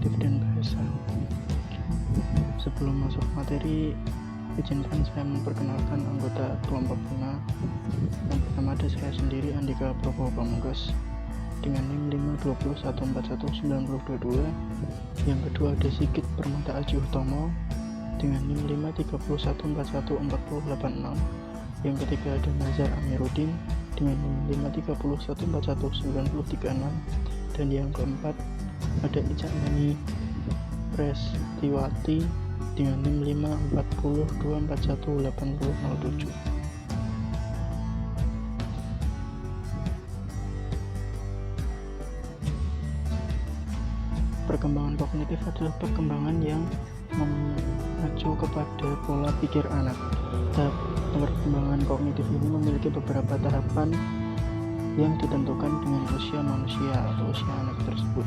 kognitif dan bahasa. Sebelum masuk materi, izinkan saya memperkenalkan anggota kelompok 5. Yang pertama ada saya sendiri, Andika Probo Pamungkas, dengan NIM 521419222. Yang kedua ada Sigit Permata Aji Utomo dengan NIM 531414086. Yang ketiga ada Nazar Amiruddin dengan NIM 531419036. Dan yang keempat ada Ica Nani Prestiwati dengan NIM 540241807. Perkembangan kognitif adalah perkembangan yang mengacu kepada pola pikir anak. Tahap perkembangan kognitif ini memiliki beberapa tahapan yang ditentukan dengan usia manusia atau usia anak tersebut.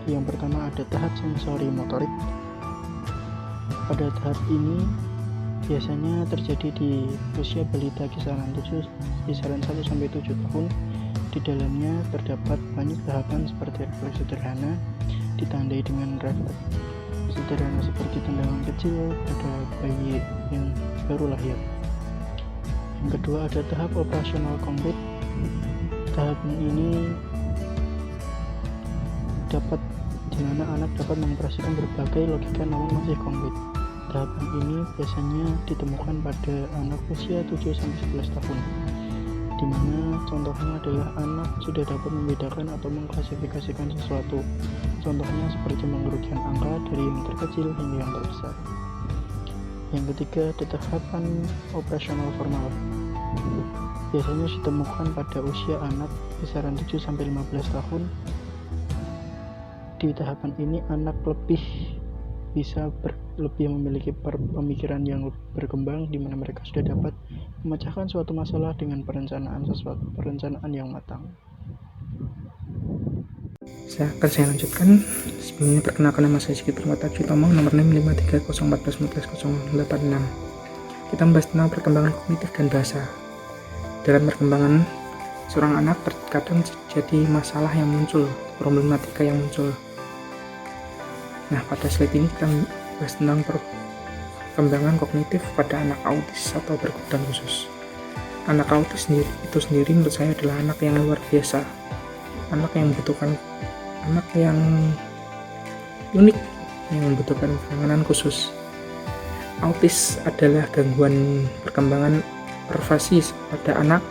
Yang pertama ada tahap sensori motorik. Pada tahap ini biasanya terjadi di usia balita kisaran 1-7 tahun. Di dalamnya terdapat banyak tahapan seperti refleks sederhana, ditandai dengan refleks sederhana seperti tendangan kecil pada bayi yang baru lahir. Yang kedua ada tahap operasional konkret. Tahap ini di mana anak dapat mengoperasikan berbagai logika namun masih konkret. Tahapan ini biasanya ditemukan pada anak usia 7-11 tahun, di mana contohnya adalah anak sudah dapat membedakan atau mengklasifikasikan sesuatu. Contohnya seperti mengerutkan angka dari yang terkecil hingga yang terbesar. Yang ketiga ada tahapan operasional formal. Biasanya ditemukan pada usia anak kisaran 7-15 tahun. Di tahapan ini anak lebih memiliki pemikiran yang berkembang, di mana mereka sudah dapat memecahkan suatu masalah dengan perencanaan yang matang. Saya lanjutkan. Sebelumnya perkenalkan, nama saya Sigit Permata Aji Utomo, nomor NIM 53014141086. Kita membahas tentang perkembangan kognitif dan bahasa. Dalam perkembangan seorang anak terkadang jadi masalah yang muncul, problematika yang muncul. Nah, pada slide ini kita bahas tentang perkembangan kognitif pada anak autis atau berkebutuhan khusus. Anak autis itu sendiri menurut saya adalah anak yang luar biasa, anak yang unik, yang membutuhkan penanganan khusus. Autis adalah gangguan perkembangan pervasif pada anak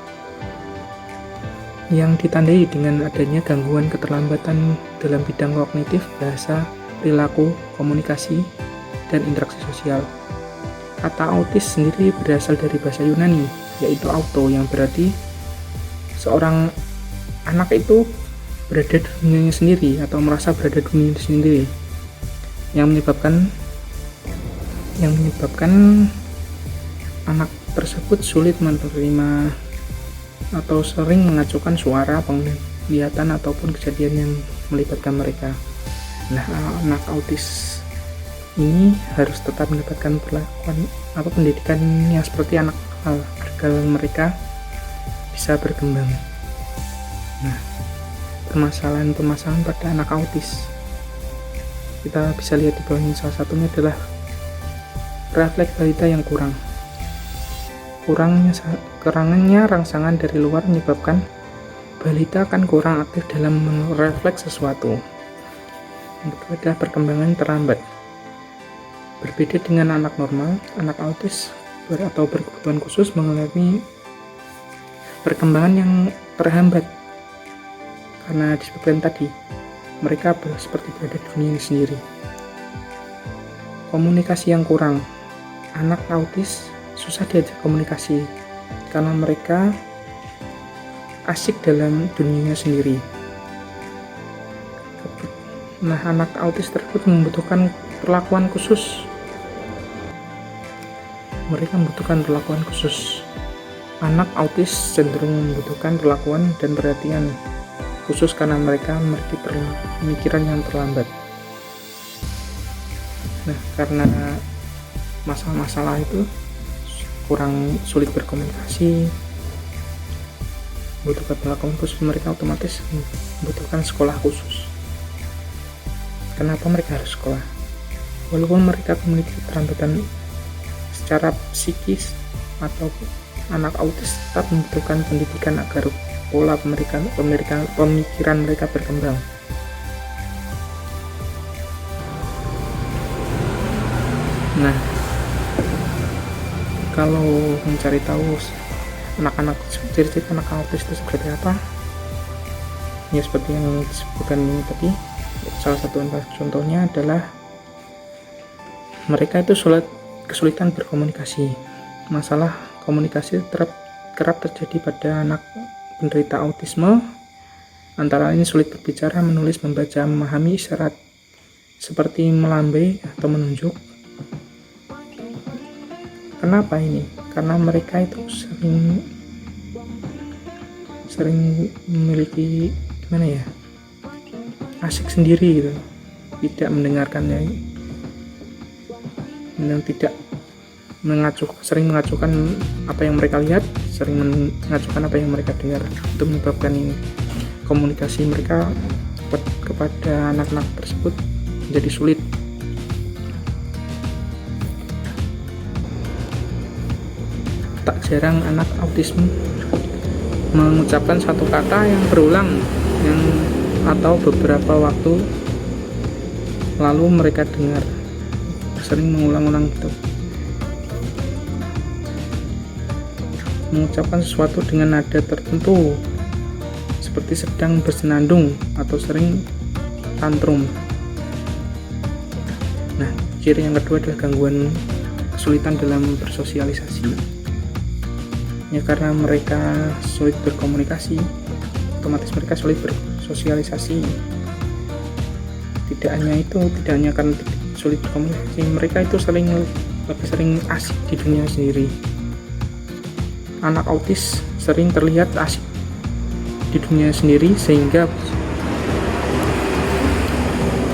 yang ditandai dengan adanya gangguan keterlambatan dalam bidang kognitif, bahasa, perilaku, komunikasi, dan interaksi sosial. Kata autis sendiri berasal dari bahasa Yunani, yaitu auto, yang berarti seorang anak itu berada di dunianya sendiri atau merasa berada di dunia sendiri, yang menyebabkan anak tersebut sulit menerima atau sering mengacukan suara, penglihatan, ataupun kejadian yang melibatkan mereka. Nah, anak autis ini harus tetap mendapatkan pendidikan yang seperti anak agar mereka bisa berkembang. Nah, permasalahan pada anak autis kita bisa lihat di bawah ini. Salah satunya adalah refleks balita yang kurangnya rangsangan dari luar menyebabkan balita akan kurang aktif dalam merefleks sesuatu. Yang kedua adalah perkembangan terlambat. Berbeda dengan anak normal, anak autis atau berkebutuhan khusus mengalami perkembangan yang terhambat karena disebutkan tadi mereka seperti berada di dunia sendiri. Komunikasi yang kurang. Anak autis susah diajak komunikasi karena mereka asik dalam dunianya sendiri. Nah, anak autis tersebut membutuhkan perlakuan khusus. Mereka membutuhkan perlakuan khusus. Anak autis cenderung membutuhkan perlakuan dan perhatian khusus karena mereka memiliki pemikiran yang terlambat. Nah, karena masalah-masalah itu kurang sulit berkomunikasi, membutuhkan perlakuan khusus, mereka otomatis membutuhkan sekolah khusus. kenapa mereka harus sekolah. Walaupun mereka memiliki keterlambatan secara psikis atau anak autis tetap membutuhkan pendidikan agar pola pemikiran mereka berkembang. Nah, kalau mencari tahu ciri-ciri anak autis itu seperti apa, ya seperti yang disebutkan ini tadi, salah satu contohnya adalah mereka itu kesulitan berkomunikasi. Masalah komunikasi kerap terjadi pada anak penderita autisme, antara lain sulit berbicara, menulis, membaca, memahami isyarat seperti melambai atau menunjuk. Kenapa ini? Karena mereka itu sering memiliki asik sendiri gitu, tidak mendengarkannya, dan tidak sering mengacukan apa yang mereka lihat, sering mengacukan apa yang mereka dengar. Itu menyebabkan komunikasi mereka kepada anak-anak tersebut menjadi sulit. Tak jarang anak autisme mengucapkan satu kata yang berulang atau beberapa waktu lalu mereka dengar, sering mengulang-ulang gitu. Mengucapkan sesuatu dengan nada tertentu seperti sedang bersenandung atau sering tantrum. Nah, ciri yang kedua adalah gangguan kesulitan dalam bersosialisasi. Ya, karena mereka sulit berkomunikasi, otomatis mereka sulit bersosialisasi. Tidak hanya karena sulit berkomunikasi, mereka itu lebih sering asik di dunia sendiri. Anak autis sering terlihat asik di dunia sendiri sehingga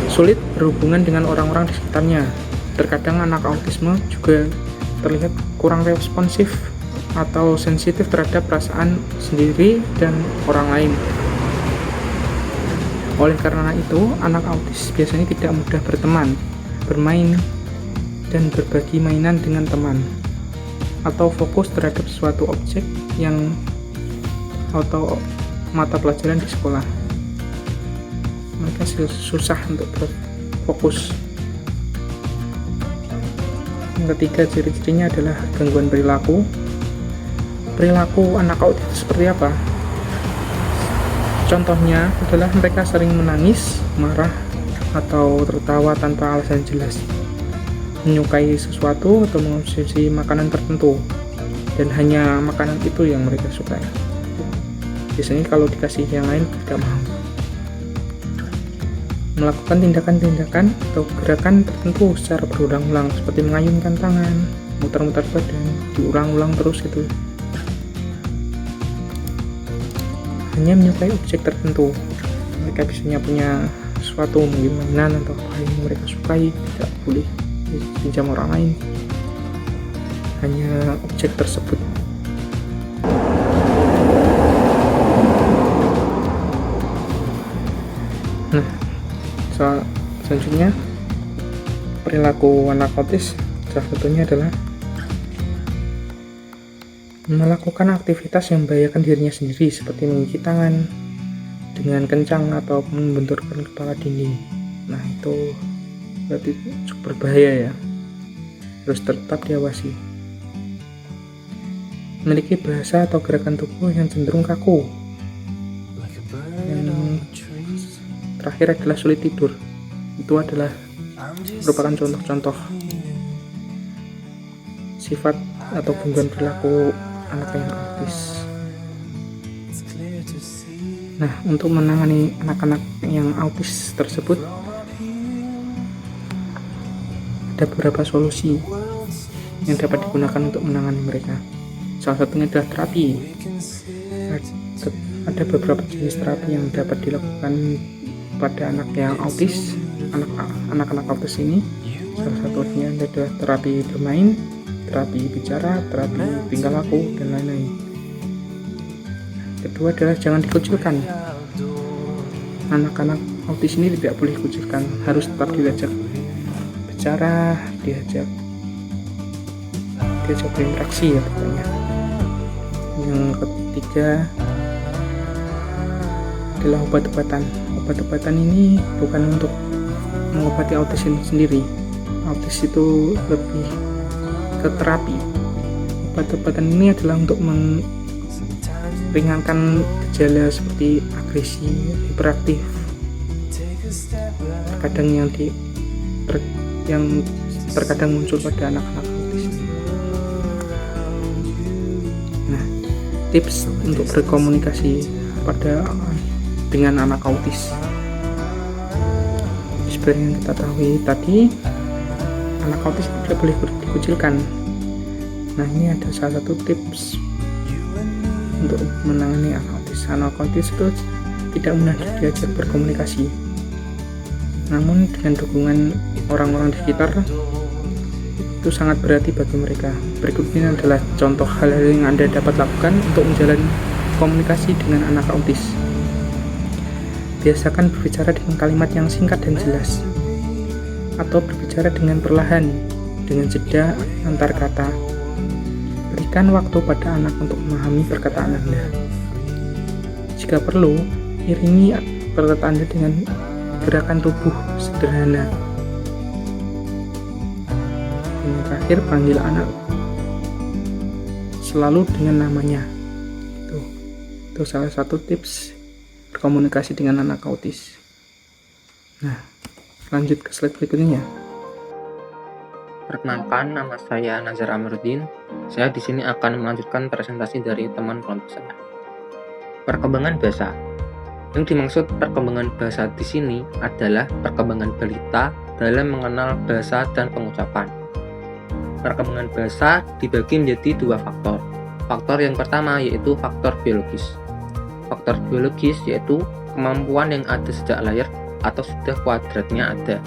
sulit berhubungan dengan orang-orang di sekitarnya. Terkadang anak autisme juga terlihat kurang responsif atau sensitif terhadap perasaan sendiri dan orang lain. Oleh karena itu, anak autis biasanya tidak mudah berteman, bermain, dan berbagi mainan dengan teman, atau fokus terhadap suatu objek atau mata pelajaran di sekolah. Mereka susah untuk berfokus. Yang ketiga, ciri-cirinya adalah gangguan perilaku. Perilaku anak autis itu seperti apa? Contohnya adalah mereka sering menangis, marah, atau tertawa tanpa alasan jelas, menyukai sesuatu atau mengonsumsi makanan tertentu, dan hanya makanan itu yang mereka sukai. Biasanya kalau dikasih yang lain tidak mau. Melakukan tindakan-tindakan atau gerakan tertentu secara berulang-ulang, seperti mengayunkan tangan, muter-muter badan, diulang-ulang terus gitu. Hanya menyukai objek tertentu. Mereka biasanya punya sesuatu, mungkin mainan atau apa yang mereka sukai, tidak boleh pinjam orang lain, hanya objek tersebut. Nah, selanjutnya perilaku anak autis salah satunya adalah melakukan aktivitas yang membahayakan dirinya sendiri, seperti menggigit tangan dengan kencang atau membenturkan kepala dinding. Nah, itu berarti cukup berbahaya ya, harus tetap diawasi. Memiliki bahasa atau gerakan tubuh yang cenderung kaku. Yang terakhir adalah sulit tidur. Itu adalah merupakan contoh-contoh sifat atau gangguan perilaku anak yang autis. Nah, untuk menangani anak-anak yang autis tersebut ada beberapa solusi yang dapat digunakan untuk menangani mereka. Salah satunya adalah terapi. Ada beberapa jenis terapi yang dapat dilakukan pada anak yang autis, anak-anak autis ini. Salah satunya adalah terapi bermain, terapi bicara, terapi tingkah laku, dan lain-lain. Kedua adalah jangan dikucilkan. Anak-anak autis ini tidak boleh dikucilkan, harus tetap diajak bicara, diajak berinteraksi ya pokoknya. Yang ketiga adalah obat-obatan. Obat-obatan ini bukan untuk mengobati autis ini sendiri. Autis itu lebih ke terapi. Obat-obatan ini adalah untuk meringankan gejala seperti agresi, hiperaktif, terkadang yang terkadang muncul pada anak-anak autis. Nah, tips untuk berkomunikasi dengan anak autis. Seperti yang kita tahu tadi, anak autis tidak boleh dikucilkan. Nah, ini ada salah satu tips untuk menangani anak autis. Anak autis itu tidak mudah diajak berkomunikasi. Namun dengan dukungan orang-orang di sekitar itu sangat berarti bagi mereka. Berikut ini adalah contoh hal-hal yang Anda dapat lakukan untuk menjalani komunikasi dengan anak autis. Biasakan berbicara dengan kalimat yang singkat dan jelas, atau berbicara dengan perlahan, dengan jeda antar kata. Berikan waktu pada anak untuk memahami perkataan Anda. Jika perlu, iringi perkataan Anda dengan gerakan tubuh sederhana. Yang terakhir, panggil anak selalu dengan namanya. Itu salah satu tips berkomunikasi dengan anak autis. Nah, lanjut ke slide berikutnya. Perkenalkan, nama saya Nazar Amiruddin. Saya di sini akan melanjutkan presentasi dari teman kelompok saya. Perkembangan bahasa. Yang dimaksud perkembangan bahasa di sini adalah perkembangan balita dalam mengenal bahasa dan pengucapan. Perkembangan bahasa dibagi menjadi dua faktor. Faktor yang pertama yaitu faktor biologis. Faktor biologis yaitu kemampuan yang ada sejak lahir atau sudah kuadratnya ada.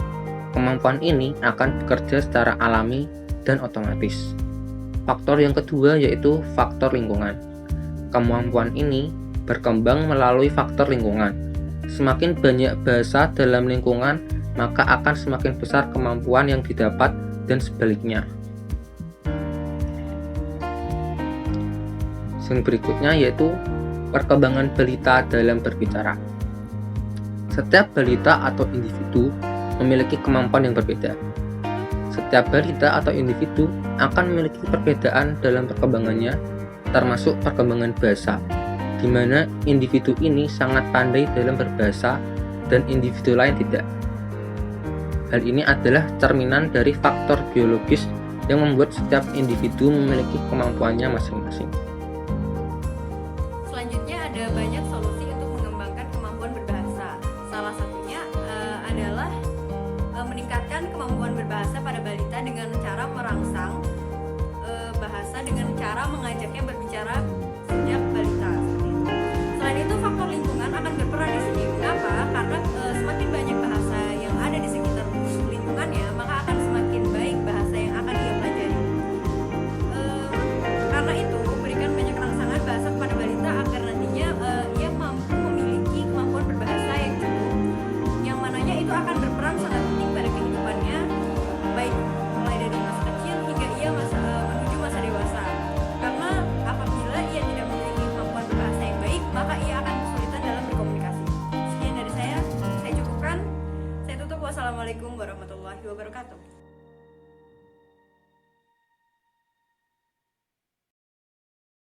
Kemampuan ini akan bekerja secara alami dan otomatis. Faktor yang kedua yaitu faktor lingkungan. Kemampuan ini berkembang melalui faktor lingkungan. Semakin banyak bahasa dalam lingkungan, maka akan semakin besar kemampuan yang didapat dan sebaliknya. Yang berikutnya yaitu perkembangan balita dalam berbicara. Setiap balita atau individu memiliki kemampuan yang berbeda. Setiap balita atau individu akan memiliki perbedaan dalam perkembangannya, termasuk perkembangan bahasa, di mana individu ini sangat pandai dalam berbahasa dan individu lain tidak. Hal ini adalah cerminan dari faktor biologis yang membuat setiap individu memiliki kemampuannya masing-masing. Selanjutnya ada banyak solusi untuk mengembangkan kemampuan berbahasa. Salah satunya adalah meningkatkan kemampuan berbahasa pada balita dengan cara merangsang bahasa dengan cara mengajaknya berbicara sejak balita. Selain itu, faktor lingkungan akan berperan di sini. Mengapa? Karena semakin banyak bahasa yang ada di sekitar lingkungannya, maka akan semakin baik bahasa yang akan dia pelajari. Karena itu, berikan banyak rangsangan bahasa kepada balita agar nantinya ia mampu memiliki kemampuan berbahasa yang cukup, yang mananya itu akan berperan sangat penting pada kehidupannya, baik mulai dari masa kecil hingga ia menuju masa dewasa. Karena apabila ia tidak memiliki kemampuan berbahasa yang baik, maka ia akan kesulitan dalam berkomunikasi. Sekian dari saya cukupkan. Saya tutup. Wassalamualaikum warahmatullahi wabarakatuh.